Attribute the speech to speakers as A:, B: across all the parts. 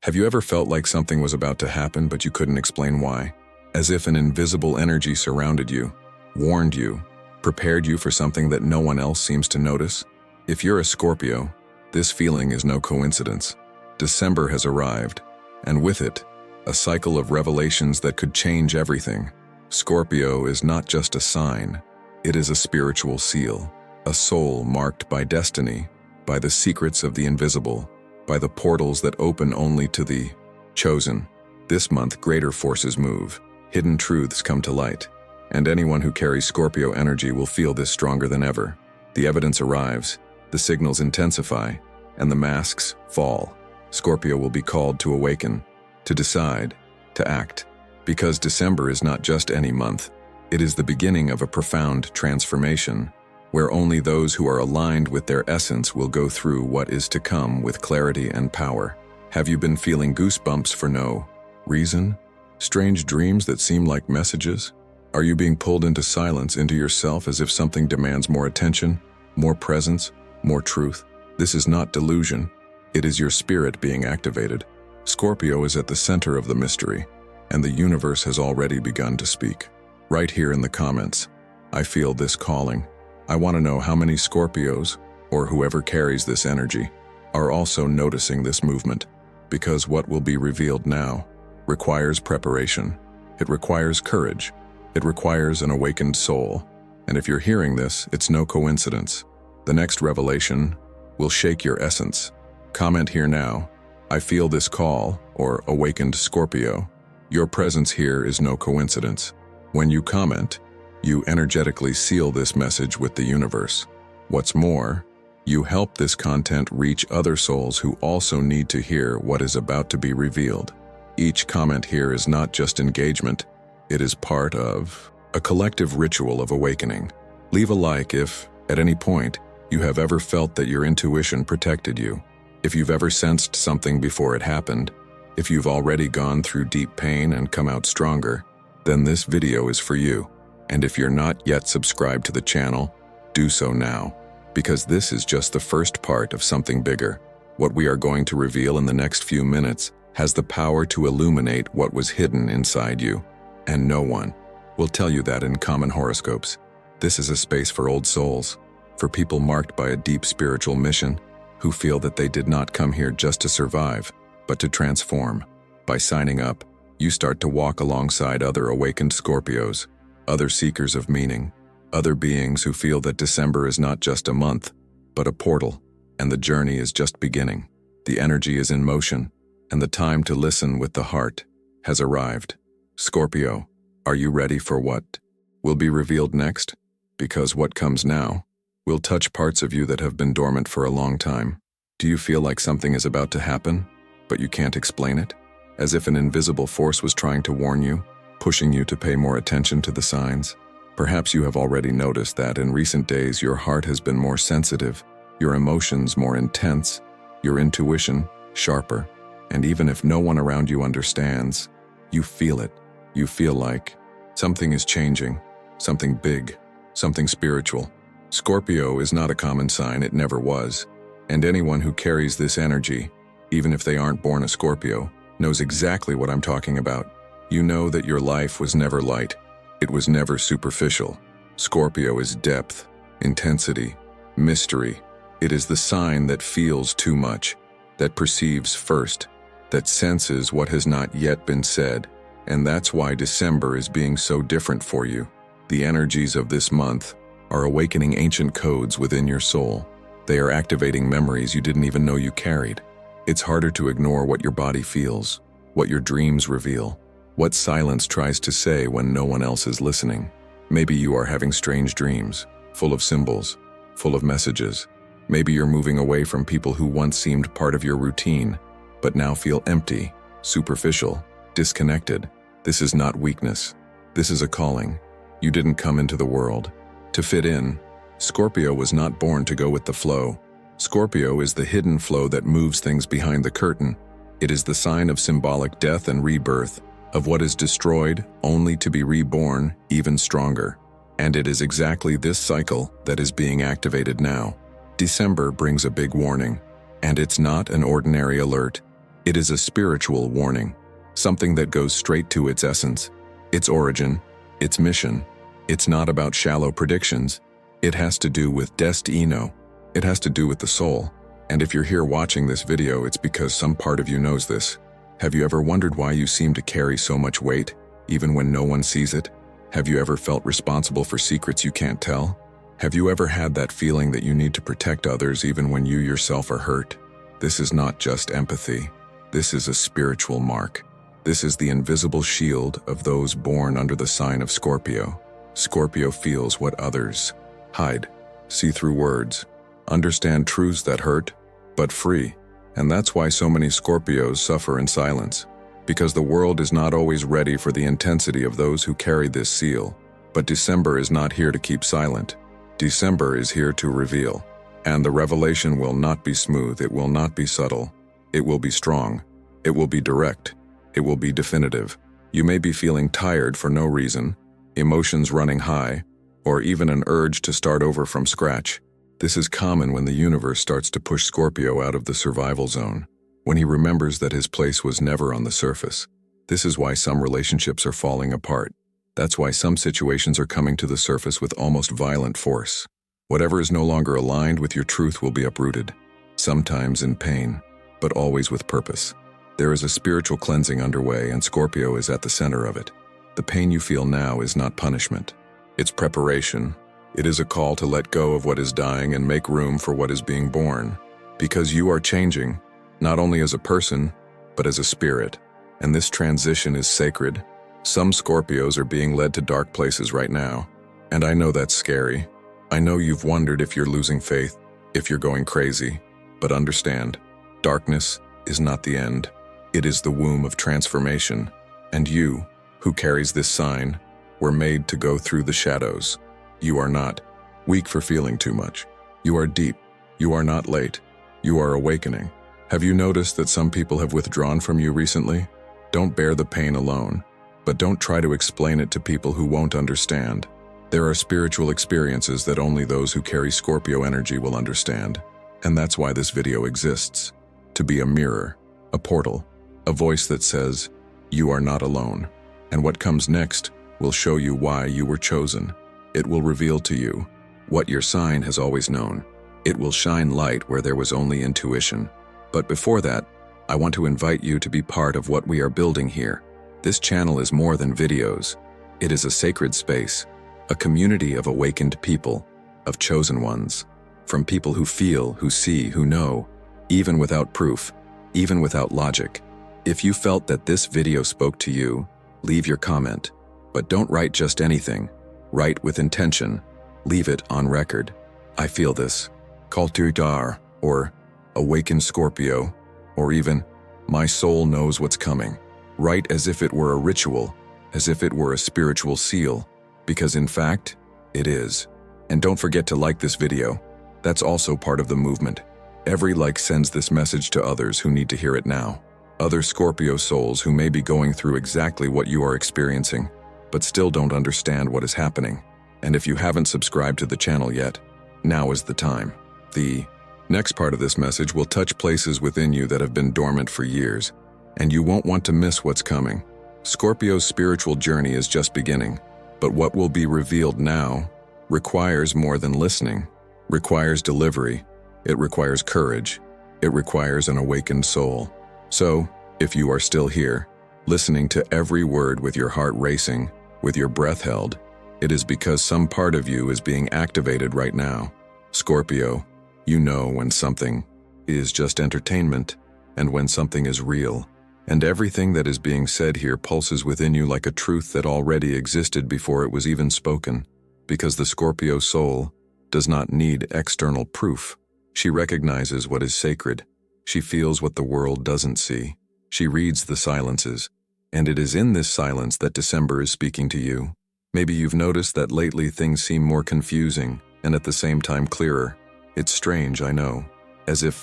A: Have you ever felt like something was about to happen but you couldn't explain why? As if an invisible energy surrounded you, warned you, prepared you for something that no one else seems to notice? If you're a Scorpio, this feeling is no coincidence. December has arrived, and with it, a cycle of revelations that could change everything. Scorpio is not just a sign, it is a spiritual seal, a soul marked by destiny, by the secrets of the invisible, by the portals that open only to the chosen. This month, greater forces move, hidden truths come to light, and anyone who carries Scorpio energy will feel this stronger than ever. The evidence arrives, the signals intensify, and the masks fall. Scorpio will be called to awaken, to decide, to act. Because December is not just any month, it is the beginning of a profound transformation, where only those who are aligned with their essence will go through what is to come with clarity and power. Have you been feeling goosebumps for no reason? Strange dreams that seem like messages? Are you being pulled into silence, into yourself, as if something demands more attention, more presence, more truth? This is not delusion. It is your spirit being activated. Scorpio is at the center of the mystery, and the universe has already begun to speak. Right here in the comments, I feel this calling. I want to know how many Scorpios, or whoever carries this energy, are also noticing this movement, because what will be revealed now requires preparation. It requires courage. It requires an awakened soul. And if you're hearing this, it's no coincidence. The next revelation will shake your essence. Comment here now, I feel this call, or awakened Scorpio. Your presence here is no coincidence. When you comment, you energetically seal this message with the universe. What's more, you help this content reach other souls who also need to hear what is about to be revealed. Each comment here is not just engagement, it is part of a collective ritual of awakening. Leave a like if, at any point, you have ever felt that your intuition protected you. If you've ever sensed something before it happened, if you've already gone through deep pain and come out stronger, then this video is for you. And if you're not yet subscribed to the channel, do so now, because this is just the first part of something bigger. What we are going to reveal in the next few minutes has the power to illuminate what was hidden inside you, and no one will tell you that in common horoscopes. This is a space for old souls, for people marked by a deep spiritual mission, who feel that they did not come here just to survive, but to transform. By signing up, you start to walk alongside other awakened Scorpios, other seekers of meaning, other beings who feel that December is not just a month, but a portal, and the journey is just beginning. The energy is in motion, and the time to listen with the heart has arrived. Scorpio, are you ready for what will be revealed next? Because what comes now will touch parts of you that have been dormant for a long time. Do you feel like something is about to happen, but you can't explain it? As if an invisible force was trying to warn you, pushing you to pay more attention to the signs? Perhaps you have already noticed that in recent days your heart has been more sensitive, your emotions more intense, your intuition sharper, and even if no one around you understands, you feel it. You feel like something is changing, something big, something spiritual. Scorpio is not a common sign, it never was, and anyone who carries this energy, even if they aren't born a Scorpio, knows exactly what I'm talking about. You know that your life was never light. It was never superficial. Scorpio is depth, intensity, mystery. It is the sign that feels too much, that perceives first, that senses what has not yet been said. And that's why December is being so different for you. The energies of this month are awakening ancient codes within your soul. They are activating memories you didn't even know you carried. It's harder to ignore what your body feels, what your dreams reveal, what silence tries to say when no one else is listening. Maybe you are having strange dreams, full of symbols, full of messages. Maybe you're moving away from people who once seemed part of your routine, but now feel empty, superficial, disconnected. This is not weakness. This is a calling. You didn't come into the world to fit in. Scorpio was not born to go with the flow. Scorpio is the hidden flow that moves things behind the curtain. It is the sign of symbolic death and rebirth, of what is destroyed only to be reborn even stronger. And it is exactly this cycle that is being activated now. December brings a big warning, and it's not an ordinary alert. It is a spiritual warning, something that goes straight to its essence, its origin, its mission. It's not about shallow predictions. It has to do with destino. It has to do with the soul. And if you're here watching this video, it's because some part of you knows this. Have you ever wondered why you seem to carry so much weight, even when no one sees it? Have you ever felt responsible for secrets you can't tell? Have you ever had that feeling that you need to protect others even when you yourself are hurt? This is not just empathy. This is a spiritual mark. This is the invisible shield of those born under the sign of Scorpio. Scorpio feels what others hide, see through words, understand truths that hurt, but free. And that's why so many Scorpios suffer in silence. Because the world is not always ready for the intensity of those who carry this seal. But December is not here to keep silent. December is here to reveal. And the revelation will not be smooth, it will not be subtle. It will be strong. It will be direct. It will be definitive. You may be feeling tired for no reason, emotions running high, or even an urge to start over from scratch. This is common when the universe starts to push Scorpio out of the survival zone, when he remembers that his place was never on the surface. This is why some relationships are falling apart. That's why some situations are coming to the surface with almost violent force. Whatever is no longer aligned with your truth will be uprooted, sometimes in pain, but always with purpose. There is a spiritual cleansing underway, and Scorpio is at the center of it. The pain you feel now is not punishment. It's preparation. It is a call to let go of what is dying and make room for what is being born. Because you are changing, not only as a person, but as a spirit. And this transition is sacred. Some Scorpios are being led to dark places right now. And I know that's scary. I know you've wondered if you're losing faith, if you're going crazy. But understand, darkness is not the end. It is the womb of transformation. And you, who carries this sign, were made to go through the shadows. You are not weak for feeling too much. You are deep. You are not late. You are awakening. Have you noticed that some people have withdrawn from you recently? Don't bear the pain alone, but don't try to explain it to people who won't understand. There are spiritual experiences that only those who carry Scorpio energy will understand. And that's why this video exists. To be a mirror, a portal, a voice that says, you are not alone. And what comes next will show you why you were chosen. It will reveal to you what your sign has always known. It will shine light where there was only intuition. But before that, I want to invite you to be part of what we are building here. This channel is more than videos. It is a sacred space, a community of awakened people, of chosen ones, from people who feel, who see, who know, even without proof, even without logic. If you felt that this video spoke to you, leave your comment. But don't write just anything. Write with intention. Leave it on record. I feel this. Call to Dar, or Awaken Scorpio, or even My soul knows what's coming. Write as if it were a ritual, as if it were a spiritual seal, because in fact, it is. And don't forget to like this video. That's also part of the movement. Every like sends this message to others who need to hear it now. Other Scorpio souls who may be going through exactly what you are experiencing, but still don't understand what is happening. And if you haven't subscribed to the channel yet, now is the time. The next part of this message will touch places within you that have been dormant for years, and you won't want to miss what's coming. Scorpio's spiritual journey is just beginning, but what will be revealed now requires more than listening, requires delivery, it requires courage, it requires an awakened soul. So, if you are still here, listening to every word with your heart racing, with your breath held, it is because some part of you is being activated right now. Scorpio, you know when something is just entertainment and when something is real. And everything that is being said here pulses within you like a truth that already existed before it was even spoken, because the Scorpio soul does not need external proof. She recognizes what is sacred. She feels what the world doesn't see. She reads the silences, and it is in this silence that December is speaking to you. Maybe you've noticed that lately things seem more confusing and at the same time clearer. It's strange, I know, as if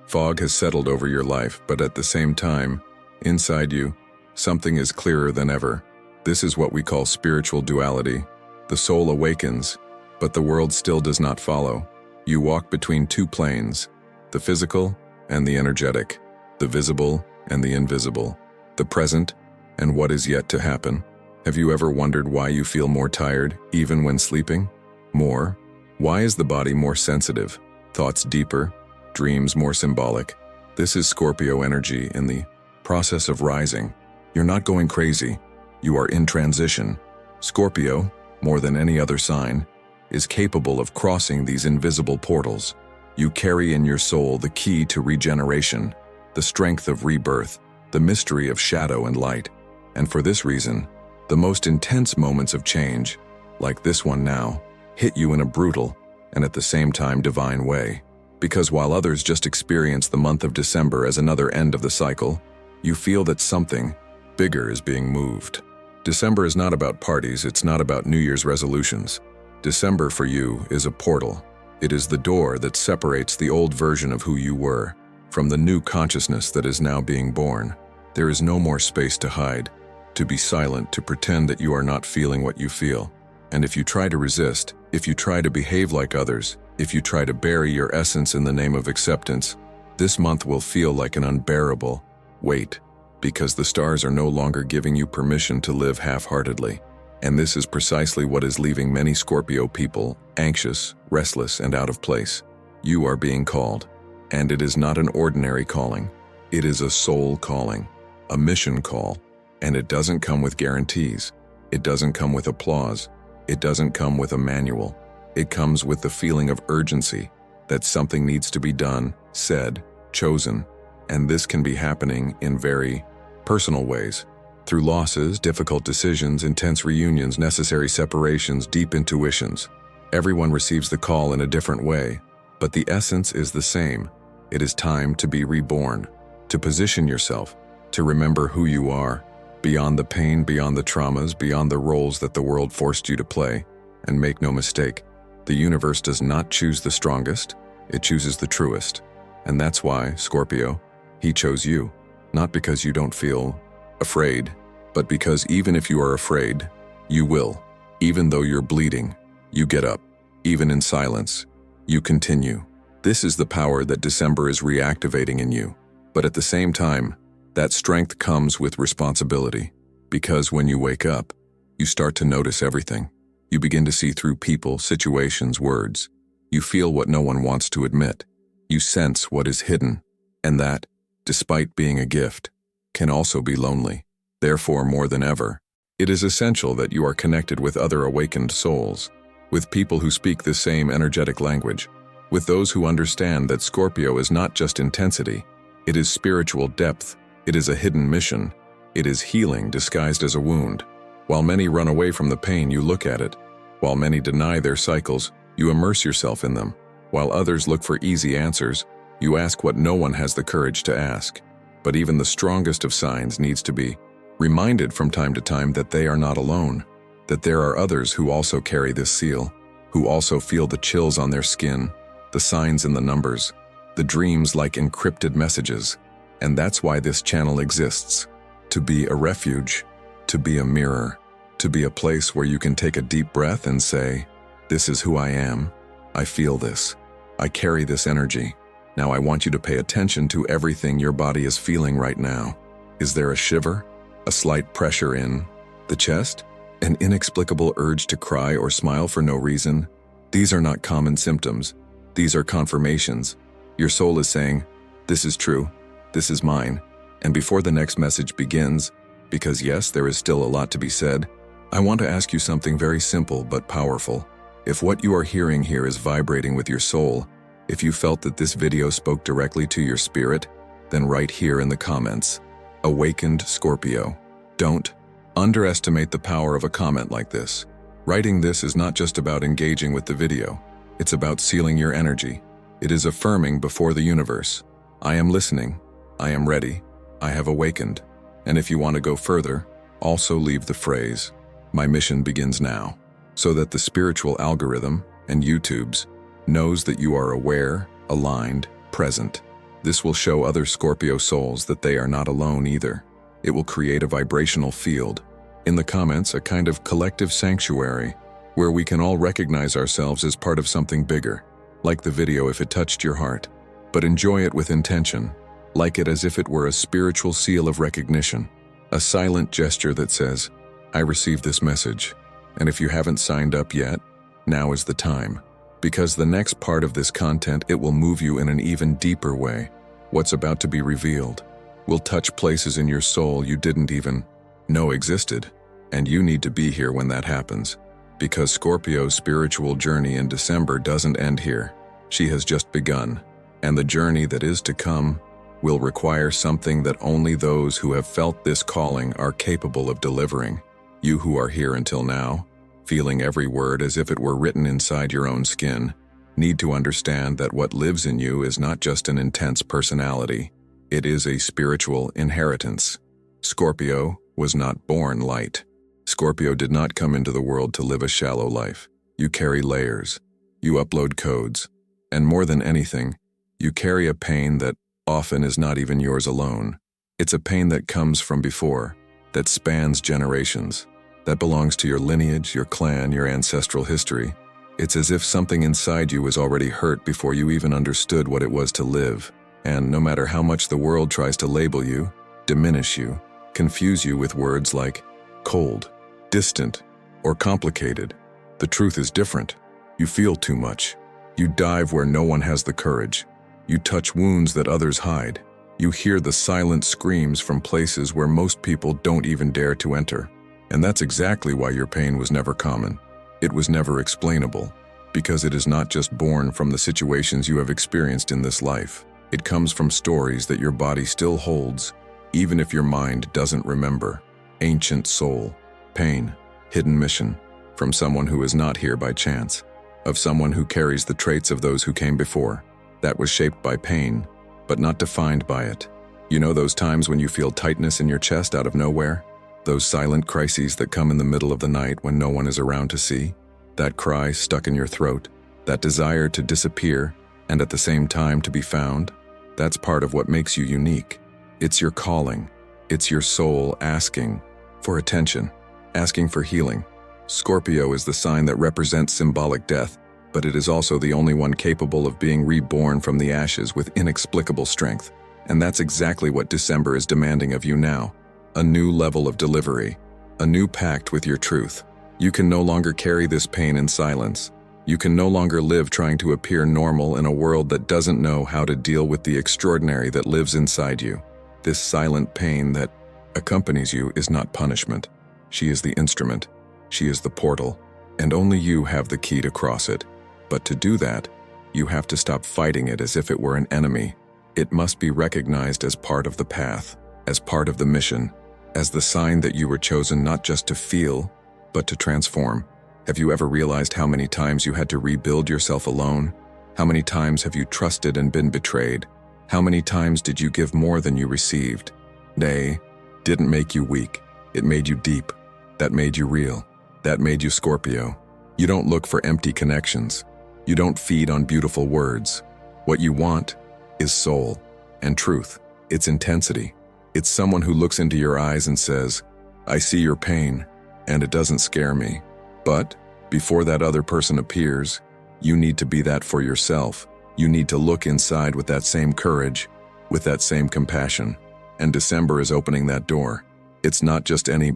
A: fog has settled over your life, but at the same time, inside you, something is clearer than ever. This is what we call spiritual duality. The soul awakens, but the world still does not follow. You walk between two planes, the physical and the energetic, the visible and the invisible, the present and what is yet to happen. Have you ever wondered why you feel more tired, even when sleeping? More? Why is the body more sensitive, thoughts deeper, dreams more symbolic? This is Scorpio energy in the process of rising. You're not going crazy. You are in transition. Scorpio, more than any other sign, is capable of crossing these invisible portals. You carry in your soul the key to regeneration, the strength of rebirth, the mystery of shadow and light. And for this reason, the most intense moments of change, like this one now, hit you in a brutal and at the same time divine way. Because while others just experience the month of December as another end of the cycle, you feel that something bigger is being moved. December is not about parties, it's not about New Year's resolutions. December for you is a portal. It is the door that separates the old version of who you were from the new consciousness that is now being born. There is no more space to hide, to be silent, to pretend that you are not feeling what you feel. And if you try to resist, if you try to behave like others, if you try to bury your essence in the name of acceptance, this month will feel like an unbearable weight, because the stars are no longer giving you permission to live half-heartedly. And this is precisely what is leaving many Scorpio people anxious, restless, and out of place. You are being called, and it is not an ordinary calling. It is a soul calling, a mission call, and it doesn't come with guarantees. It doesn't come with applause. It doesn't come with a manual. It comes with the feeling of urgency, that something needs to be done, said, chosen, and this can be happening in very personal ways. Through losses, difficult decisions, intense reunions, necessary separations, deep intuitions. Everyone receives the call in a different way, but the essence is the same. It is time to be reborn, to position yourself, to remember who you are, beyond the pain, beyond the traumas, beyond the roles that the world forced you to play. And make no mistake, the universe does not choose the strongest, it chooses the truest. And that's why, Scorpio, he chose you, not because you don't feel afraid, but because even if you are afraid, you will. Even though you're bleeding, you get up. Even in silence, you continue. This is the power that December is reactivating in you. But at the same time, that strength comes with responsibility, because when you wake up, you start to notice everything. You begin to see through people, situations, words. You feel what no one wants to admit. You sense what is hidden, and that, despite being a gift, can also be lonely. Therefore, more than ever, it is essential that you are connected with other awakened souls, with people who speak the same energetic language, with those who understand that Scorpio is not just intensity, it is spiritual depth, it is a hidden mission, it is healing disguised as a wound. While many run away from the pain, you look at it. While many deny their cycles, you immerse yourself in them. While others look for easy answers, you ask what no one has the courage to ask. But even the strongest of signs needs to be reminded from time to time that they are not alone, that there are others who also carry this seal, who also feel the chills on their skin, the signs in the numbers, the dreams like encrypted messages. And that's why this channel exists, to be a refuge, to be a mirror, to be a place where you can take a deep breath and say, this is who I am, I feel this, I carry this energy. Now I want you to pay attention to everything your body is feeling right now. Is there a shiver? A slight pressure in the chest? An inexplicable urge to cry or smile for no reason? These are not common symptoms. These are confirmations. Your soul is saying, this is true, this is mine. And before the next message begins, because yes, there is still a lot to be said, I want to ask you something very simple but powerful. If what you are hearing here is vibrating with your soul, if you felt that this video spoke directly to your spirit, then write here in the comments, Awakened Scorpio. Don't underestimate the power of a comment like this. Writing this is not just about engaging with the video. It's about sealing your energy. It is affirming before the universe, I am listening, I am ready, I have awakened. And if you want to go further, also leave the phrase, my mission begins now, so that the spiritual algorithm and YouTube's knows that you are aware, aligned, present. This will show other Scorpio souls that they are not alone either. It will create a vibrational field. In the comments, a kind of collective sanctuary where we can all recognize ourselves as part of something bigger. Like the video if it touched your heart, but enjoy it with intention. Like it as if it were a spiritual seal of recognition, a silent gesture that says, I received this message, and if you haven't signed up yet, now is the time. Because the next part of this content, it will move you in an even deeper way. What's about to be revealed will touch places in your soul you didn't even know existed, and you need to be here when that happens. Because Scorpio's spiritual journey in December doesn't end here. She has just begun, and the journey that is to come will require something that only those who have felt this calling are capable of delivering. You who are here until now, feeling every word as if it were written inside your own skin, need to understand that what lives in you is not just an intense personality, it is a spiritual inheritance. Scorpio was not born light. Scorpio did not come into the world to live a shallow life. You carry layers, you upload codes, and more than anything, you carry a pain that often is not even yours alone. It's a pain that comes from before, that spans generations, that belongs to your lineage, your clan, your ancestral history. It's as if something inside you was already hurt before you even understood what it was to live. And no matter how much the world tries to label you, diminish you, confuse you with words like cold, distant, or complicated, the truth is different. You feel too much. You dive where no one has the courage. You touch wounds that others hide. You hear the silent screams from places where most people don't even dare to enter. And that's exactly why your pain was never common. It was never explainable, because it is not just born from the situations you have experienced in this life. It comes from stories that your body still holds, even if your mind doesn't remember. Ancient soul, pain, hidden mission, from someone who is not here by chance, of someone who carries the traits of those who came before, that was shaped by pain, but not defined by it. You know those times when you feel tightness in your chest out of nowhere? Those silent crises that come in the middle of the night when no one is around to see? That cry stuck in your throat, that desire to disappear and at the same time to be found? That's part of what makes you unique. It's your calling. It's your soul asking for attention, asking for healing. Scorpio is the sign that represents symbolic death, but it is also the only one capable of being reborn from the ashes with inexplicable strength. And that's exactly what December is demanding of you now. A new level of delivery, a new pact with your truth. You can no longer carry this pain in silence. You can no longer live trying to appear normal in a world that doesn't know how to deal with the extraordinary that lives inside you. This silent pain that accompanies you is not punishment. She is the instrument. She is the portal, and only you have the key to cross it. But to do that, you have to stop fighting it as if it were an enemy. It must be recognized as part of the path, as part of the mission, as the sign that you were chosen not just to feel, but to transform. Have you ever realized how many times you had to rebuild yourself alone? How many times have you trusted and been betrayed? How many times did you give more than you received? Nay, didn't make you weak. It made you deep. That made you real. That made you Scorpio. You don't look for empty connections. You don't feed on beautiful words. What you want is soul and truth. It's intensity. It's someone who looks into your eyes and says, I see your pain, and it doesn't scare me. But before that other person appears, you need to be that for yourself. You need to look inside with that same courage, with that same compassion. And December is opening that door. It's not just any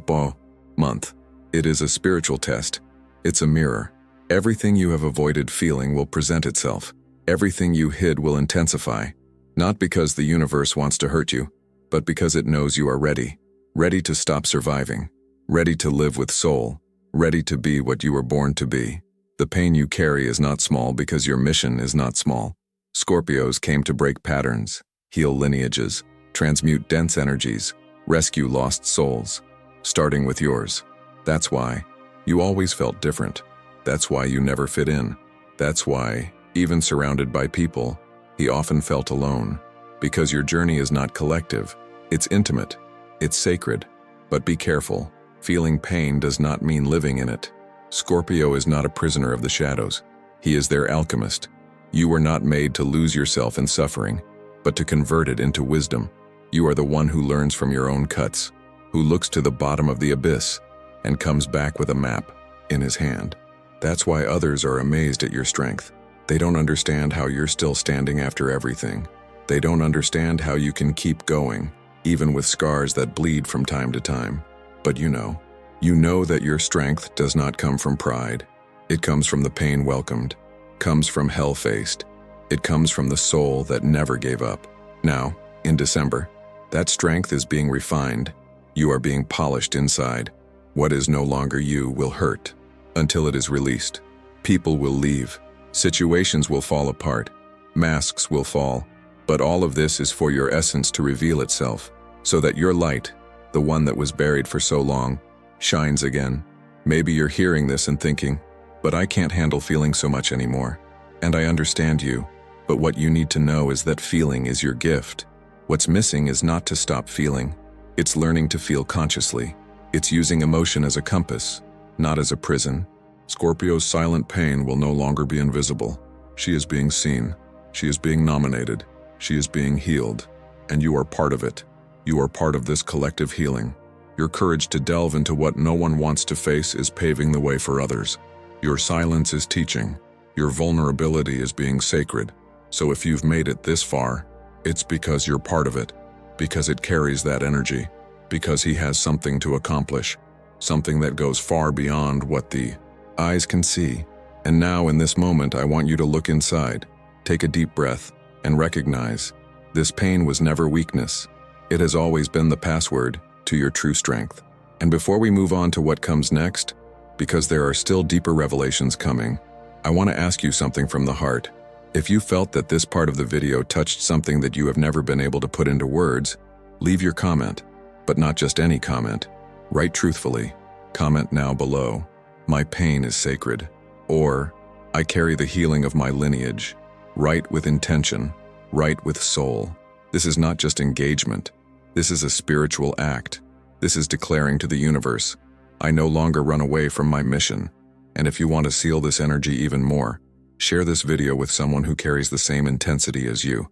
A: month. It is a spiritual test. It's a mirror. Everything you have avoided feeling will present itself. Everything you hid will intensify. Not because the universe wants to hurt you, but because it knows you are ready. Ready to stop surviving. Ready to live with soul. Ready to be what you were born to be. The pain you carry is not small because your mission is not small. Scorpios came to break patterns, heal lineages, transmute dense energies, rescue lost souls, starting with yours. That's why you always felt different. That's why you never fit in. That's why, even surrounded by people, he often felt alone. Because your journey is not collective. It's intimate. It's sacred. But be careful. Feeling pain does not mean living in it. Scorpio is not a prisoner of the shadows. He is their alchemist. You were not made to lose yourself in suffering, but to convert it into wisdom. You are the one who learns from your own cuts, who looks to the bottom of the abyss and comes back with a map in his hand. That's why others are amazed at your strength. They don't understand how you're still standing after everything. They don't understand how you can keep going, even with scars that bleed from time to time. But you know that your strength does not come from pride. It comes from the pain welcomed, comes from hell faced. It comes from the soul that never gave up. Now, in December, that strength is being refined. You are being polished inside. What is no longer you will hurt until it is released. People will leave. Situations will fall apart. Masks will fall. But all of this is for your essence to reveal itself, so that your light, the one that was buried for so long, shines again. Maybe you're hearing this and thinking, but I can't handle feeling so much anymore. And I understand you, but what you need to know is that feeling is your gift. What's missing is not to stop feeling. It's learning to feel consciously. It's using emotion as a compass, not as a prison. Scorpio's silent pain will no longer be invisible. She is being seen. She is being nominated. She is being healed. And you are part of it. You are part of this collective healing. Your courage to delve into what no one wants to face is paving the way for others. Your silence is teaching. Your vulnerability is being sacred. So if you've made it this far, it's because you're part of it, because it carries that energy, because he has something to accomplish, something that goes far beyond what the eyes can see. And now in this moment, I want you to look inside, take a deep breath, and recognize this pain was never weakness. It has always been the password to your true strength. And before we move on to what comes next, because there are still deeper revelations coming, I want to ask you something from the heart. If you felt that this part of the video touched something that you have never been able to put into words, leave your comment, but not just any comment. Write truthfully. Comment now below, "My pain is sacred," or "I carry the healing of my lineage." Write with intention. Write with soul. This is not just engagement. This is a spiritual act. This is declaring to the universe, I no longer run away from my mission. And if you want to seal this energy even more, share this video with someone who carries the same intensity as you.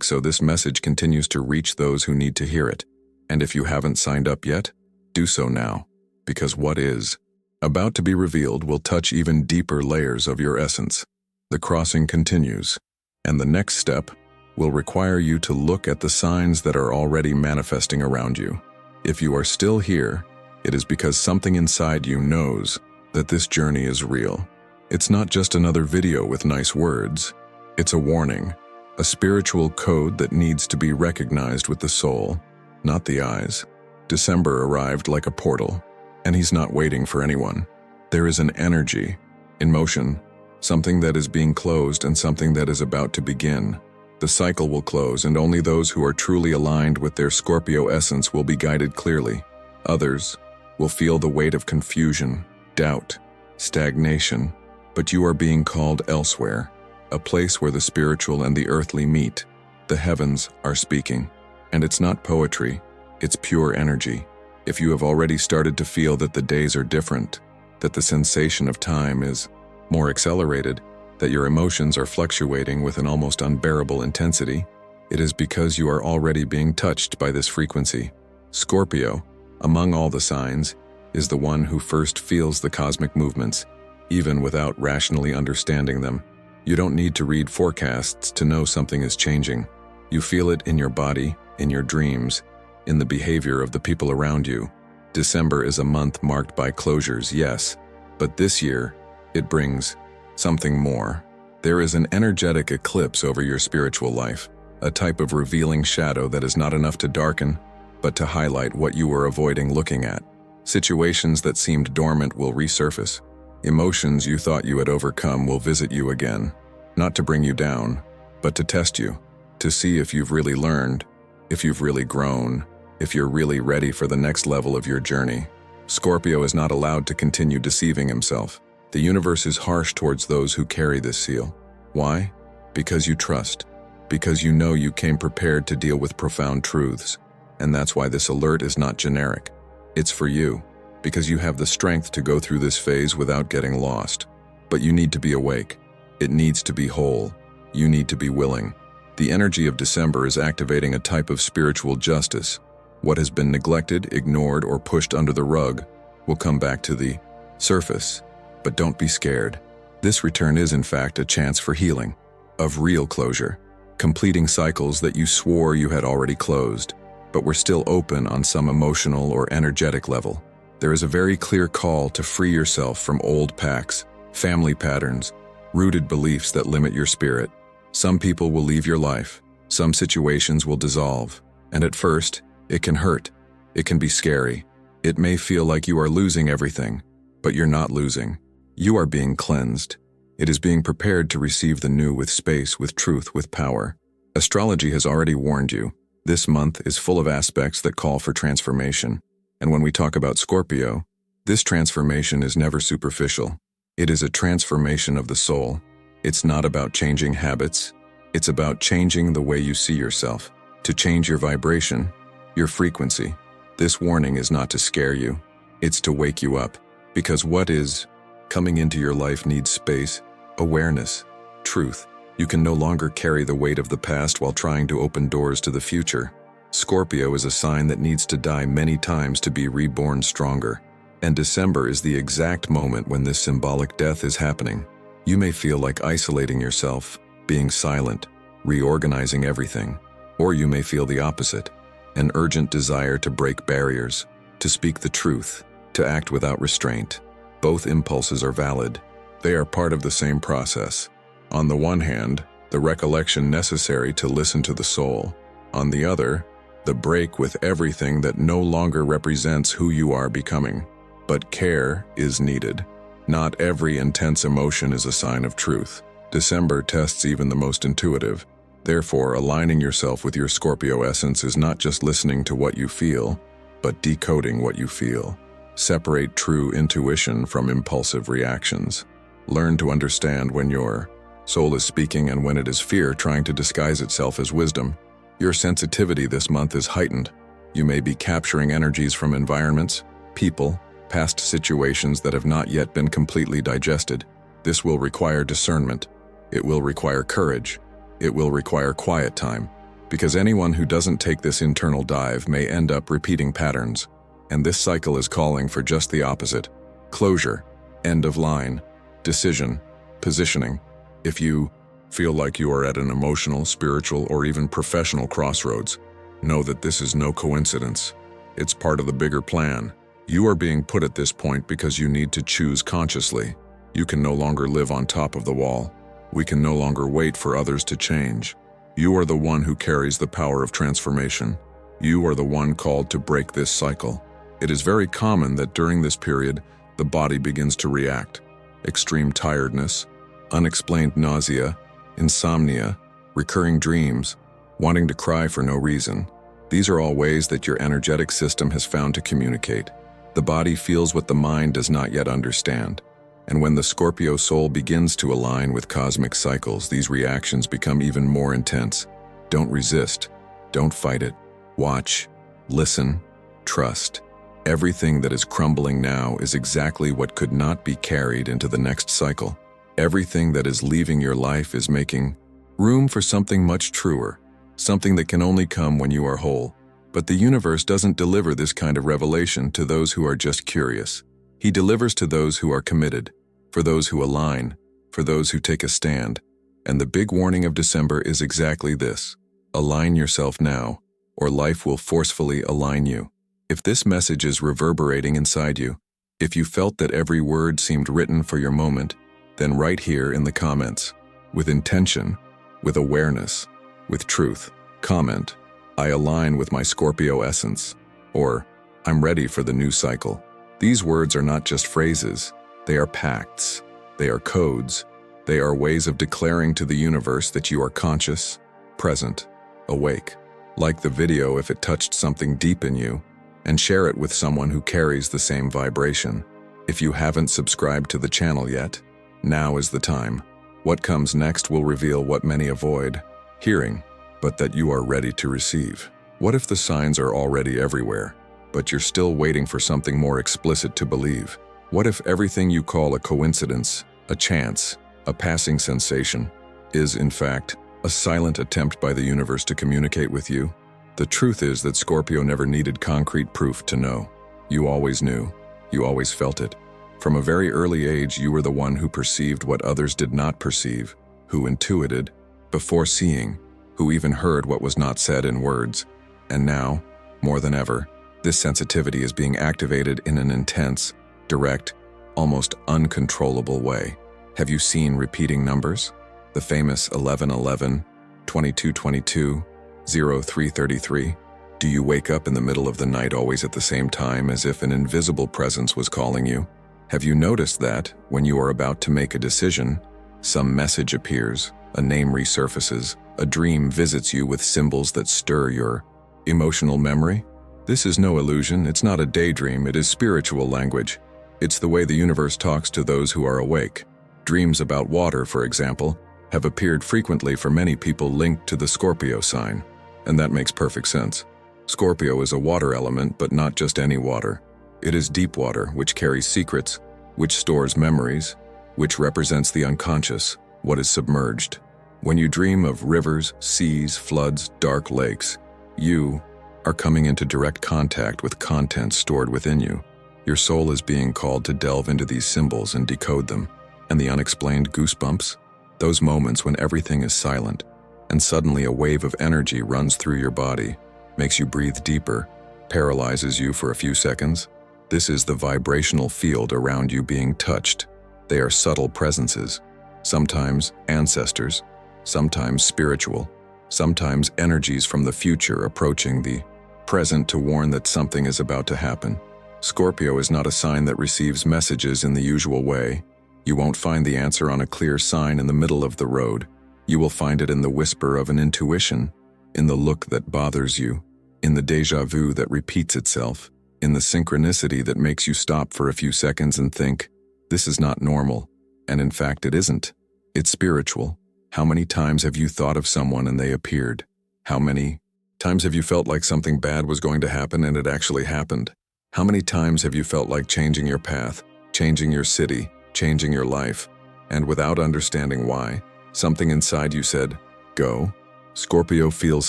A: So this message continues to reach those who need to hear it. And if you haven't signed up yet, do so now, because what is about to be revealed will touch even deeper layers of your essence. The crossing continues, and the next step will require you to look at the signs that are already manifesting around you. If you are still here, it is because something inside you knows that this journey is real. It's not just another video with nice words. It's a warning, a spiritual code that needs to be recognized with the soul, not the eyes. December arrived like a portal, and he's not waiting for anyone. There is an energy, in motion, something that is being closed and something that is about to begin. The cycle will close, and only those who are truly aligned with their Scorpio essence will be guided clearly. Others will feel the weight of confusion, doubt, stagnation, but you are being called elsewhere, a place where the spiritual and the earthly meet. The heavens are speaking, and it's not poetry, it's pure energy. If you have already started to feel that the days are different, that the sensation of time is more accelerated, that your emotions are fluctuating with an almost unbearable intensity, it is because you are already being touched by this frequency. Scorpio, among all the signs, is the one who first feels the cosmic movements, even without rationally understanding them. You don't need to read forecasts to know something is changing. You feel it in your body, in your dreams, in the behavior of the people around you. December is a month marked by closures, yes, but this year, it brings something more. There is an energetic eclipse over your spiritual life, a type of revealing shadow that is not enough to darken, but to highlight what you were avoiding looking at. Situations that seemed dormant will resurface. Emotions you thought you had overcome will visit you again, not to bring you down, but to test you, to see if you've really learned, if you've really grown, if you're really ready for the next level of your journey. Scorpio is not allowed to continue deceiving himself. The universe is harsh towards those who carry this seal. Why? Because you trust. Because you know you came prepared to deal with profound truths. And that's why this alert is not generic. It's for you, because you have the strength to go through this phase without getting lost. But you need to be awake. It needs to be whole. You need to be willing. The energy of December is activating a type of spiritual justice. What has been neglected, ignored, or pushed under the rug will come back to the surface. But don't be scared. This return is, in fact, a chance for healing, of real closure. completing cycles that you swore you had already closed, but were still open on some emotional or energetic level. There is a very clear call to free yourself from old pacts, family patterns, rooted beliefs that limit your spirit. Some people will leave your life, some situations will dissolve, and at first, it can hurt. It can be scary. It may feel like you are losing everything, but you're not losing. You are being cleansed. It is being prepared to receive the new with space, with truth, with power. Astrology has already warned you. This month is full of aspects that call for transformation. And when we talk about Scorpio, this transformation is never superficial. It is a transformation of the soul. It's not about changing habits. It's about changing the way you see yourself, to change your vibration, your frequency. This warning is not to scare you. It's to wake you up, because what is coming into your life needs space, awareness, truth. You can no longer carry the weight of the past while trying to open doors to the future. Scorpio is a sign that needs to die many times to be reborn stronger. And December is the exact moment when this symbolic death is happening. You may feel like isolating yourself, being silent, reorganizing everything. Or you may feel the opposite, an urgent desire to break barriers, to speak the truth, to act without restraint. Both impulses are valid. They are part of the same process. On the one hand, the recollection necessary to listen to the soul. On the other, the break with everything that no longer represents who you are becoming. But care is needed. Not every intense emotion is a sign of truth. December tests even the most intuitive. Therefore, aligning yourself with your Scorpio essence is not just listening to what you feel, but decoding what you feel. Separate true intuition from impulsive reactions. Learn to understand when your soul is speaking and when it is fear trying to disguise itself as wisdom. Your sensitivity this month is heightened. You may be capturing energies from environments, people, past situations that have not yet been completely digested. This will require discernment. It will require courage. It will require quiet time, because anyone who doesn't take this internal dive may end up repeating patterns. And this cycle is calling for just the opposite. Closure, end of line, decision, positioning. If you feel like you are at an emotional, spiritual, or even professional crossroads, know that this is no coincidence. It's part of the bigger plan. You are being put at this point because you need to choose consciously. You can no longer live on top of the wall. We can no longer wait for others to change. You are the one who carries the power of transformation. You are the one called to break this cycle. It is very common that during this period, the body begins to react. Extreme tiredness, unexplained nausea, insomnia, recurring dreams, wanting to cry for no reason. These are all ways that your energetic system has found to communicate. The body feels what the mind does not yet understand. And when the Scorpio soul begins to align with cosmic cycles, these reactions become even more intense. Don't resist. Don't fight it. Watch. Listen. Trust. Everything that is crumbling now is exactly what could not be carried into the next cycle. Everything that is leaving your life is making room for something much truer, something that can only come when you are whole. But the universe doesn't deliver this kind of revelation to those who are just curious. He delivers to those who are committed, for those who align, for those who take a stand. And the big warning of December is exactly this. Align yourself now, or life will forcefully align you. If this message is reverberating inside you, if you felt that every word seemed written for your moment, then write here in the comments, with intention, with awareness, with truth. Comment, I align with my Scorpio essence, or I'm ready for the new cycle. These words are not just phrases, they are pacts, they are codes, they are ways of declaring to the universe that you are conscious, present, awake. Like the video if it touched something deep in you, and share it with someone who carries the same vibration. If you haven't subscribed to the channel yet, now is the time. What comes next will reveal what many avoid hearing, but that you are ready to receive. What if the signs are already everywhere, but you're still waiting for something more explicit to believe? What if everything you call a coincidence, a chance, a passing sensation, is in fact a silent attempt by the universe to communicate with you? The truth is that Scorpio never needed concrete proof to know. You always knew. You always felt it. From a very early age, you were the one who perceived what others did not perceive, who intuited before seeing, who even heard what was not said in words. And now, more than ever, this sensitivity is being activated in an intense, direct, almost uncontrollable way. Have you seen repeating numbers? The famous 1111, 2222, 0333? Do you wake up in the middle of the night always at the same time as if an invisible presence was calling you? Have you noticed that, when you are about to make a decision, some message appears, a name resurfaces, a dream visits you with symbols that stir your emotional memory? This is no illusion, it's not a daydream, it is spiritual language. It's the way the universe talks to those who are awake. Dreams about water, for example, have appeared frequently for many people linked to the Scorpio sign, and that makes perfect sense. Scorpio is a water element, but not just any water. It is deep water, which carries secrets, which stores memories, which represents the unconscious, what is submerged. When you dream of rivers, seas, floods, dark lakes, you are coming into direct contact with content stored within you. Your soul is being called to delve into these symbols and decode them. And the unexplained goosebumps? Those moments when everything is silent, and suddenly a wave of energy runs through your body, makes you breathe deeper, paralyzes you for a few seconds. This is the vibrational field around you being touched. They are subtle presences, sometimes ancestors, sometimes spiritual, sometimes energies from the future approaching the present to warn that something is about to happen. Scorpio is not a sign that receives messages in the usual way. You won't find the answer on a clear sign in the middle of the road. You will find it in the whisper of an intuition, in the look that bothers you, in the déjà vu that repeats itself, in the synchronicity that makes you stop for a few seconds and think, this is not normal, and in fact it isn't. It's spiritual. How many times have you thought of someone and they appeared? How many times have you felt like something bad was going to happen and it actually happened? How many times have you felt like changing your path, changing your city, changing your life, and without understanding why, something inside you said, go? Scorpio feels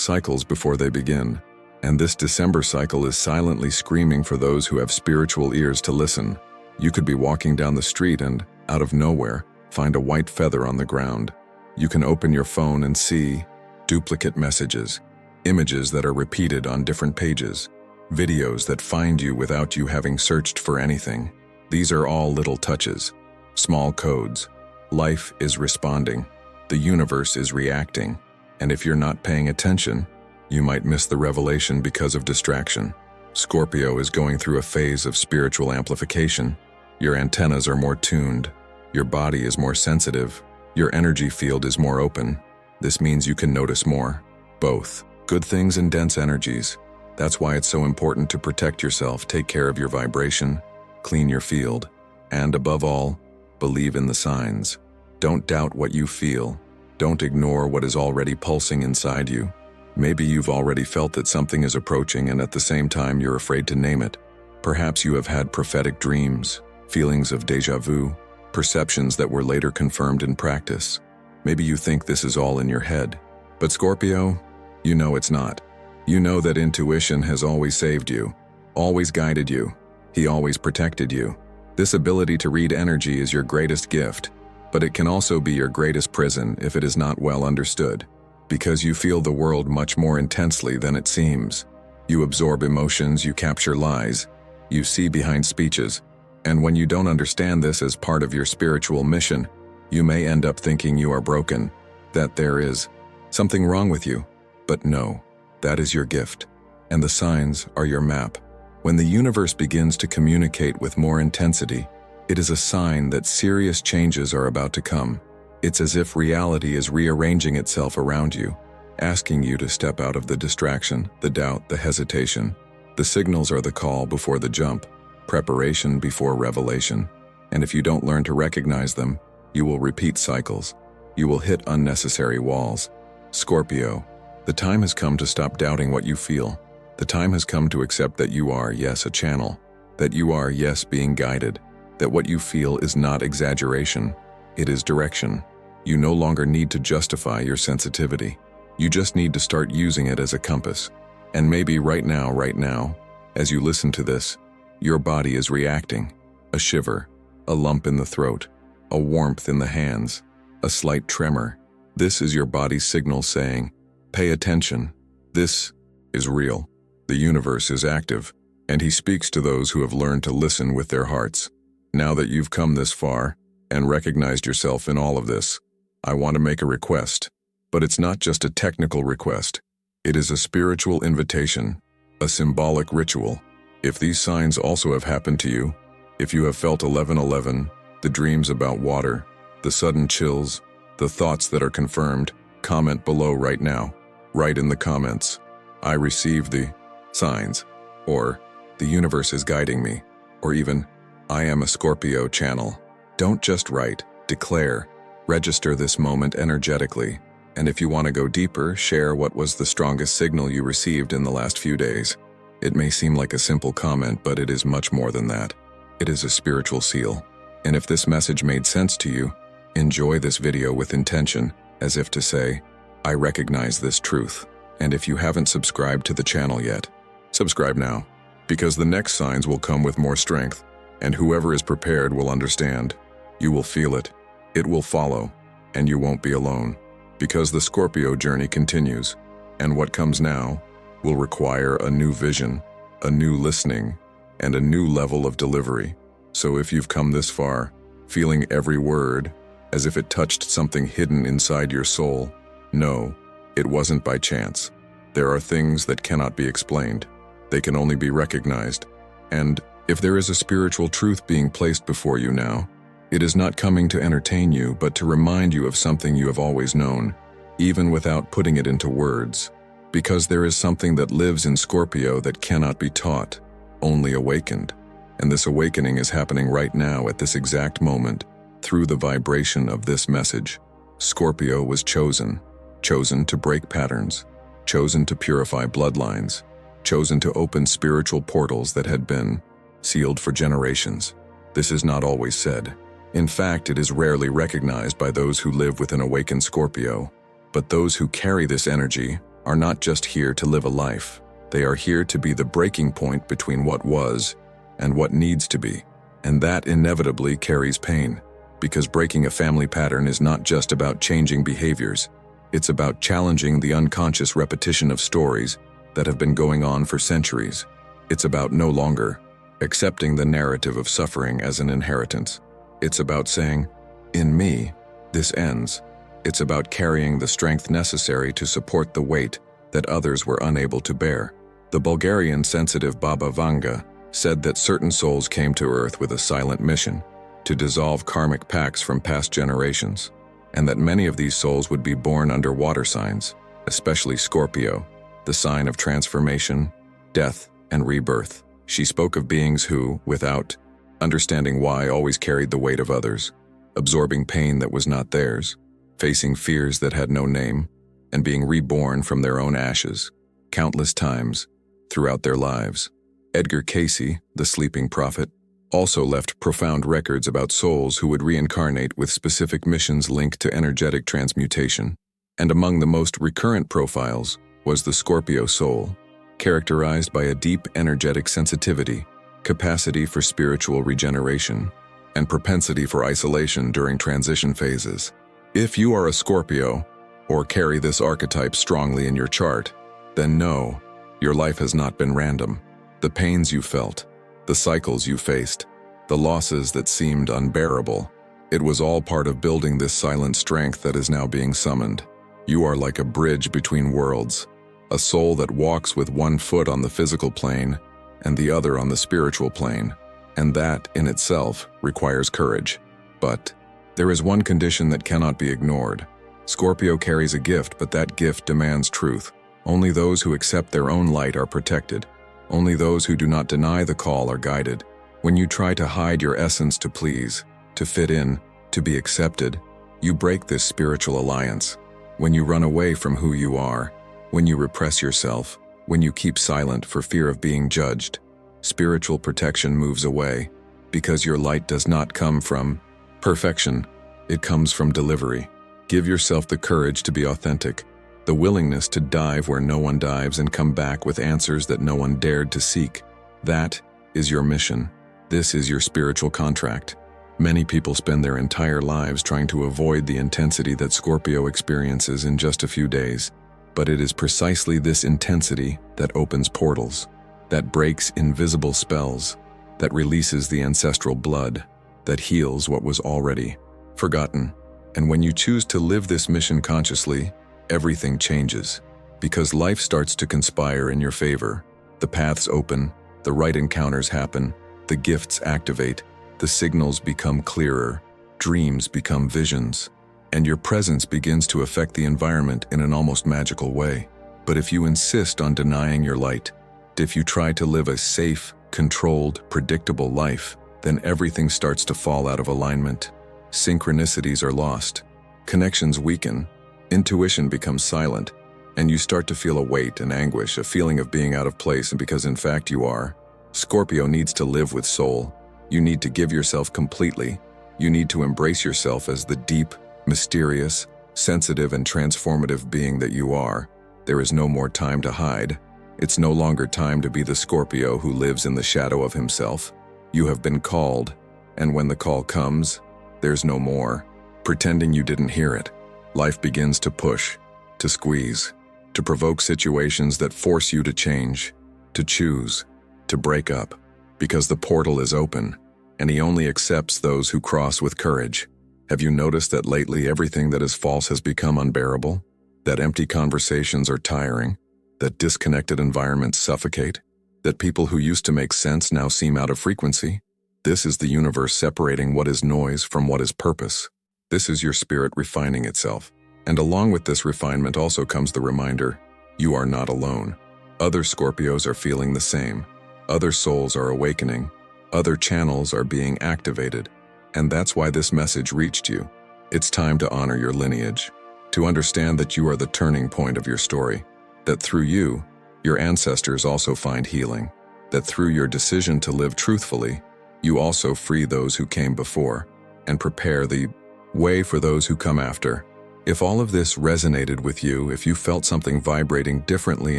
A: cycles before they begin, and this December cycle is silently screaming for those who have spiritual ears to listen. You could be walking down the street and, out of nowhere, find a white feather on the ground. You can open your phone and see duplicate messages, images that are repeated on different pages, videos that find you without you having searched for anything. These are all little touches, small codes. Life is responding. The universe is reacting. And if you're not paying attention, you might miss the revelation because of distraction. Scorpio is going through a phase of spiritual amplification. Your antennas are more tuned. Your body is more sensitive. Your energy field is more open. This means you can notice more. Both good things and dense energies. That's why it's so important to protect yourself, take care of your vibration, clean your field, and above all, believe in the signs. Don't doubt what you feel. Don't ignore what is already pulsing inside you. Maybe you've already felt that something is approaching and at the same time you're afraid to name it. Perhaps you have had prophetic dreams, feelings of déjà vu, perceptions that were later confirmed in practice. Maybe you think this is all in your head. But Scorpio, you know it's not. You know that intuition has always saved you, always guided you. He always protected you. This ability to read energy is your greatest gift, but it can also be your greatest prison if it is not well understood. Because you feel the world much more intensely than it seems. You absorb emotions, you capture lies, you see behind speeches, and when you don't understand this as part of your spiritual mission, you may end up thinking you are broken, that there is something wrong with you. But no, that is your gift, and the signs are your map. When the universe begins to communicate with more intensity, it is a sign that serious changes are about to come. It's as if reality is rearranging itself around you, asking you to step out of the distraction, the doubt, the hesitation. The signals are the call before the jump, preparation before revelation. And if you don't learn to recognize them, you will repeat cycles. You will hit unnecessary walls. Scorpio, the time has come to stop doubting what you feel. The time has come to accept that you are, yes, a channel. That you are, yes, being guided. That what you feel is not exaggeration. It is direction. You no longer need to justify your sensitivity. You just need to start using it as a compass. And maybe right now, as you listen to this, your body is reacting. A shiver, a lump in the throat, a warmth in the hands, a slight tremor. This is your body's signal saying, Pay attention. This is real. The universe is active, and he speaks to those who have learned to listen with their hearts. Now that you've come this far and recognized yourself in all of this, I want to make a request. But it's not just a technical request. It is a spiritual invitation, a symbolic ritual. If these signs also have happened to you, if you have felt 1111, the dreams about water, the sudden chills, the thoughts that are confirmed, comment below right now. Write in the comments, I received the signs, or the universe is guiding me, or even, I am a Scorpio channel. Don't just write, declare, register this moment energetically. And if you want to go deeper, share what was the strongest signal you received in the last few days. It may seem like a simple comment, but it is much more than that. It is a spiritual seal. And if this message made sense to you, enjoy this video with intention, as if to say, I recognize this truth. And if you haven't subscribed to the channel yet, subscribe now, because the next signs will come with more strength, and whoever is prepared will understand. You will feel it, it will follow, and you won't be alone. Because the Scorpio journey continues, and what comes now will require a new vision, a new listening, and a new level of delivery. So if you've come this far, feeling every word as if it touched something hidden inside your soul, know, it wasn't by chance. There are things that cannot be explained. They can only be recognized. And if there is a spiritual truth being placed before you now, it is not coming to entertain you, but to remind you of something you have always known, even without putting it into words. Because there is something that lives in Scorpio that cannot be taught, only awakened. And this awakening is happening right now at this exact moment, through the vibration of this message. Scorpio was chosen to break patterns, chosen to purify bloodlines, chosen to open spiritual portals that had been sealed for generations. This is not always said. In fact, it is rarely recognized by those who live with an awakened Scorpio. But those who carry this energy are not just here to live a life. They are here to be the breaking point between what was and what needs to be. And that inevitably carries pain, because breaking a family pattern is not just about changing behaviors. It's about challenging the unconscious repetition of stories that have been going on for centuries. It's about no longer accepting the narrative of suffering as an inheritance. It's about saying, in me, this ends. It's about carrying the strength necessary to support the weight that others were unable to bear. The Bulgarian sensitive Baba Vanga said that certain souls came to Earth with a silent mission, to dissolve karmic pacts from past generations, and that many of these souls would be born under water signs, especially Scorpio, the sign of transformation, death, and rebirth. She spoke of beings who, without understanding why, always carried the weight of others, absorbing pain that was not theirs, facing fears that had no name, and being reborn from their own ashes, countless times throughout their lives. Edgar Cayce, the sleeping prophet, also left profound records about souls who would reincarnate with specific missions linked to energetic transmutation. And among the most recurrent profiles was the Scorpio soul, characterized by a deep energetic sensitivity, capacity for spiritual regeneration, and propensity for isolation during transition phases. If you are a Scorpio, or carry this archetype strongly in your chart, then know, your life has not been random. The pains you felt, the cycles you faced, the losses that seemed unbearable, it was all part of building this silent strength that is now being summoned. You are like a bridge between worlds, a soul that walks with one foot on the physical plane and the other on the spiritual plane, and that, in itself, requires courage. But there is one condition that cannot be ignored. Scorpio carries a gift, but that gift demands truth. Only those who accept their own light are protected. Only those who do not deny the call are guided. When you try to hide your essence to please, to fit in, to be accepted, you break this spiritual alliance. When you run away from who you are, when you repress yourself, when you keep silent for fear of being judged, spiritual protection moves away, because your light does not come from perfection, it comes from delivery. Give yourself the courage to be authentic, the willingness to dive where no one dives and come back with answers that no one dared to seek. That is your mission. This is your spiritual contract. Many people spend their entire lives trying to avoid the intensity that Scorpio experiences in just a few days. But it is precisely this intensity that opens portals, that breaks invisible spells, that releases the ancestral blood, that heals what was already forgotten. And when you choose to live this mission consciously, everything changes, because life starts to conspire in your favor. The paths open, the right encounters happen, the gifts activate, the signals become clearer, dreams become visions, and your presence begins to affect the environment in an almost magical way. But if you insist on denying your light, if you try to live a safe, controlled, predictable life, then everything starts to fall out of alignment. Synchronicities are lost, connections weaken, intuition becomes silent, and you start to feel a weight and anguish, a feeling of being out of place, and because in fact you are. Scorpio needs to live with soul. You need to give yourself completely. You need to embrace yourself as the deep, mysterious, sensitive, and transformative being that you are. There is no more time to hide. It's no longer time to be the Scorpio who lives in the shadow of himself. You have been called, and when the call comes, there's no more pretending you didn't hear it. Life begins to push, to squeeze, to provoke situations that force you to change, to choose, to break up, because the portal is open, and he only accepts those who cross with courage. Have you noticed that lately everything that is false has become unbearable? That empty conversations are tiring? That disconnected environments suffocate? That people who used to make sense now seem out of frequency? This is the universe separating what is noise from what is purpose. This is your spirit refining itself. And along with this refinement also comes the reminder, you are not alone. Other Scorpios are feeling the same. Other souls are awakening. Other channels are being activated. And that's why this message reached you. It's time to honor your lineage, to understand that you are the turning point of your story, that through you, your ancestors also find healing, that through your decision to live truthfully, you also free those who came before and prepare the way for those who come after. If all of this resonated with you, if you felt something vibrating differently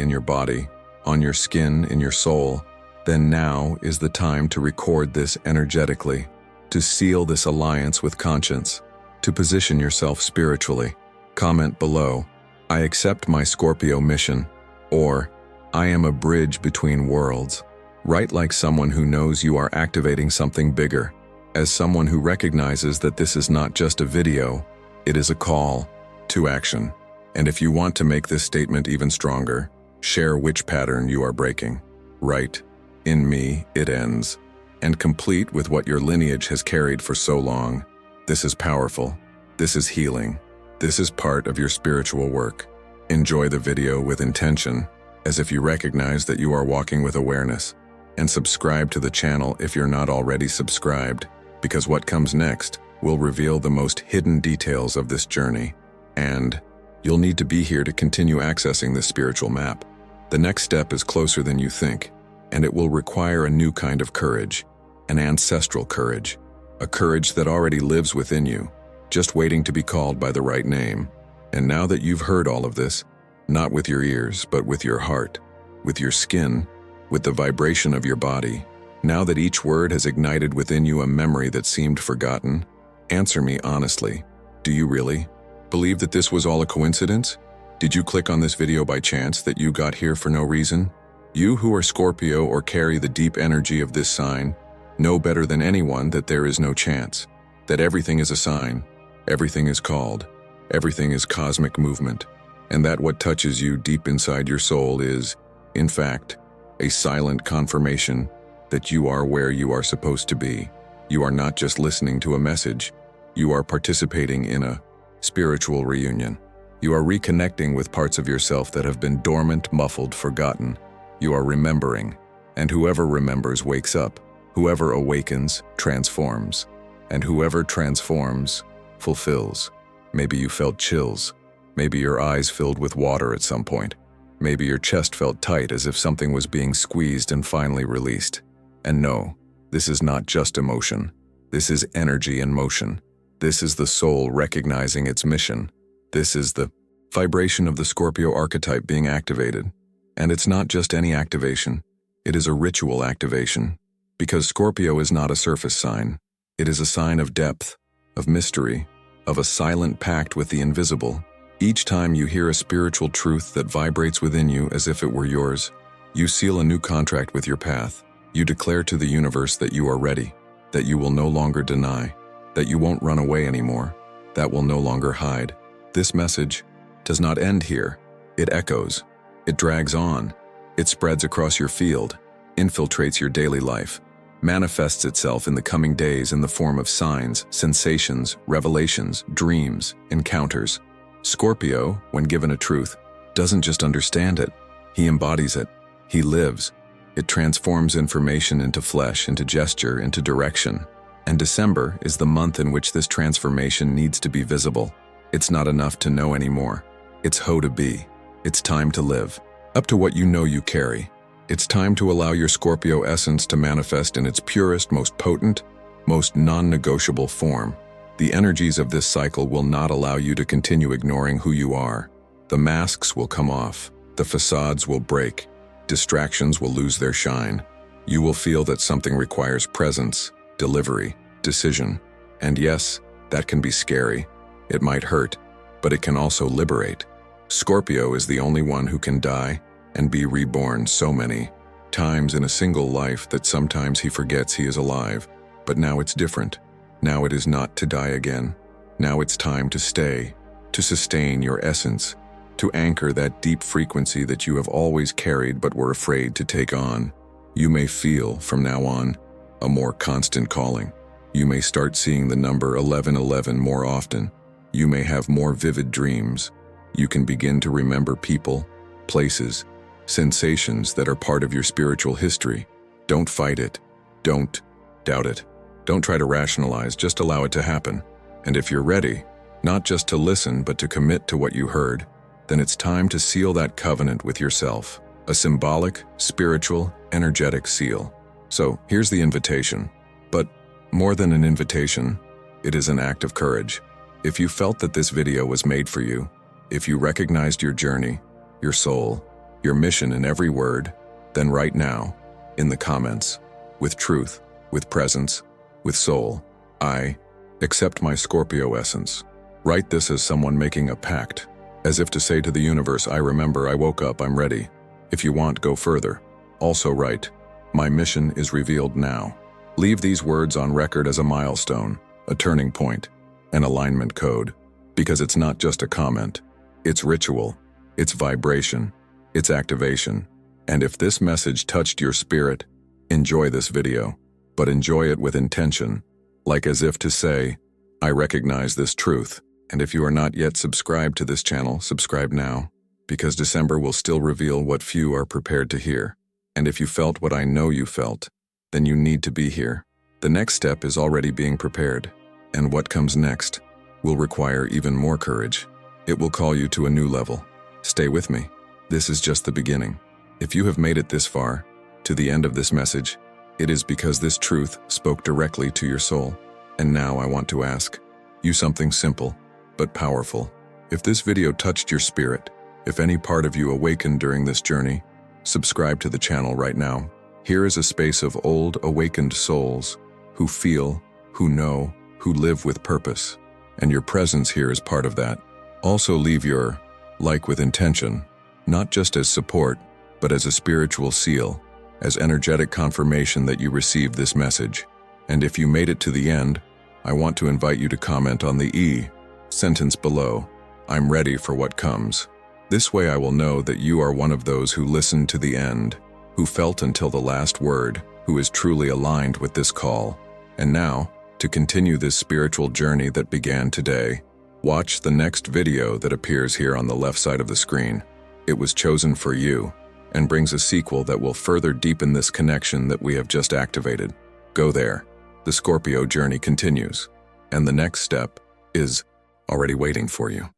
A: in your body, on your skin, in your soul, then now is the time to record this energetically, to seal this alliance with conscience, to position yourself spiritually. Comment below, I accept my Scorpio mission, or I am a bridge between worlds. Write like someone who knows you are activating something bigger, as someone who recognizes that this is not just a video, it is a call to action. And if you want to make this statement even stronger, share which pattern you are breaking. Write, in me it ends, and complete with what your lineage has carried for so long. This is powerful. This is healing. This is part of your spiritual work. Enjoy the video with intention, as if you recognize that you are walking with awareness. And subscribe to the channel if you're not already subscribed, because what comes next will reveal the most hidden details of this journey. And you'll need to be here to continue accessing this spiritual map. The next step is closer than you think, and it will require a new kind of courage, an ancestral courage, a courage that already lives within you, just waiting to be called by the right name. And now that you've heard all of this, not with your ears, but with your heart, with your skin, with the vibration of your body, now that each word has ignited within you a memory that seemed forgotten, answer me honestly. Do you really believe that this was all a coincidence? Did you click on this video by chance, that you got here for no reason? You who are Scorpio or carry the deep energy of this sign know better than anyone that there is no chance, that everything is a sign, everything is called, everything is cosmic movement, and that what touches you deep inside your soul is, in fact, a silent confirmation that you are where you are supposed to be. You are not just listening to a message, you are participating in a spiritual reunion. You are reconnecting with parts of yourself that have been dormant, muffled, forgotten. You are remembering, and whoever remembers wakes up. Whoever awakens transforms, and whoever transforms fulfills. Maybe you felt chills. Maybe your eyes filled with water at some point. Maybe your chest felt tight, as if something was being squeezed and finally released. And no, this is not just emotion. This is energy in motion. This is the soul recognizing its mission. This is the vibration of the Scorpio archetype being activated. And it's not just any activation. It is a ritual activation. Because Scorpio is not a surface sign. It is a sign of depth, of mystery, of a silent pact with the invisible. Each time you hear a spiritual truth that vibrates within you as if it were yours, you seal a new contract with your path. You declare to the universe that you are ready, that you will no longer deny, that you won't run away anymore, that will no longer hide. This message does not end here. It echoes. It drags on. It spreads across your field, infiltrates your daily life, manifests itself in the coming days in the form of signs, sensations, revelations, dreams, encounters. Scorpio, when given a truth, doesn't just understand it. He embodies it. He lives. It transforms information into flesh, into gesture, into direction. And December is the month in which this transformation needs to be visible. It's not enough to know anymore. It's ho to be. It's time to live. Up to what you know you carry. It's time to allow your Scorpio essence to manifest in its purest, most potent, most non-negotiable form. The energies of this cycle will not allow you to continue ignoring who you are. The masks will come off. The facades will break. Distractions will lose their shine. You will feel that something requires presence, delivery, decision. And yes, that can be scary. It might hurt, but it can also liberate. Scorpio is the only one who can die and be reborn so many times in a single life that sometimes he forgets he is alive. But now it's different. Now it is not to die again. Now it's time to stay, to sustain your essence, to anchor that deep frequency that you have always carried but were afraid to take on. You may feel, from now on, a more constant calling. You may start seeing the number 1111 more often. You may have more vivid dreams. You can begin to remember people, places, sensations that are part of your spiritual history. Don't fight it. Don't doubt it. Don't try to rationalize, just allow it to happen. And if you're ready, not just to listen but to commit to what you heard, then it's time to seal that covenant with yourself. A symbolic, spiritual, energetic seal. So here's the invitation. But more than an invitation, it is an act of courage. If you felt that this video was made for you, if you recognized your journey, your soul, your mission in every word, then right now, in the comments, with truth, with presence, with soul, I accept my Scorpio essence. Write this as someone making a pact, as if to say to the universe, I remember, I woke up, I'm ready. If you want, go further. Also write, my mission is revealed now. Leave these words on record as a milestone, a turning point, an alignment code, because it's not just a comment. It's ritual, it's vibration, it's activation. And if this message touched your spirit, enjoy this video, but enjoy it with intention, like as if to say, I recognize this truth. And if you are not yet subscribed to this channel, subscribe now, because December will still reveal what few are prepared to hear. And if you felt what I know you felt, then you need to be here. The next step is already being prepared, and what comes next will require even more courage. It will call you to a new level. Stay with me. This is just the beginning. If you have made it this far, to the end of this message, it is because this truth spoke directly to your soul. And now I want to ask you something simple, but powerful. If this video touched your spirit, if any part of you awakened during this journey, subscribe to the channel right now. Here is a space of old, awakened souls who feel, who know, who live with purpose. And your presence here is part of that. Also leave your like with intention, not just as support, but as a spiritual seal, as energetic confirmation that you received this message. And if you made it to the end, I want to invite you to comment on the sentence below, I'm ready for what comes. This way I will know that you are one of those who listened to the end, who felt until the last word, who is truly aligned with this call. And now, to continue this spiritual journey that began today, watch the next video that appears here on the left side of the screen. It was chosen for you, and brings a sequel that will further deepen this connection that we have just activated. Go there. The Scorpio journey continues, and the next step is already waiting for you.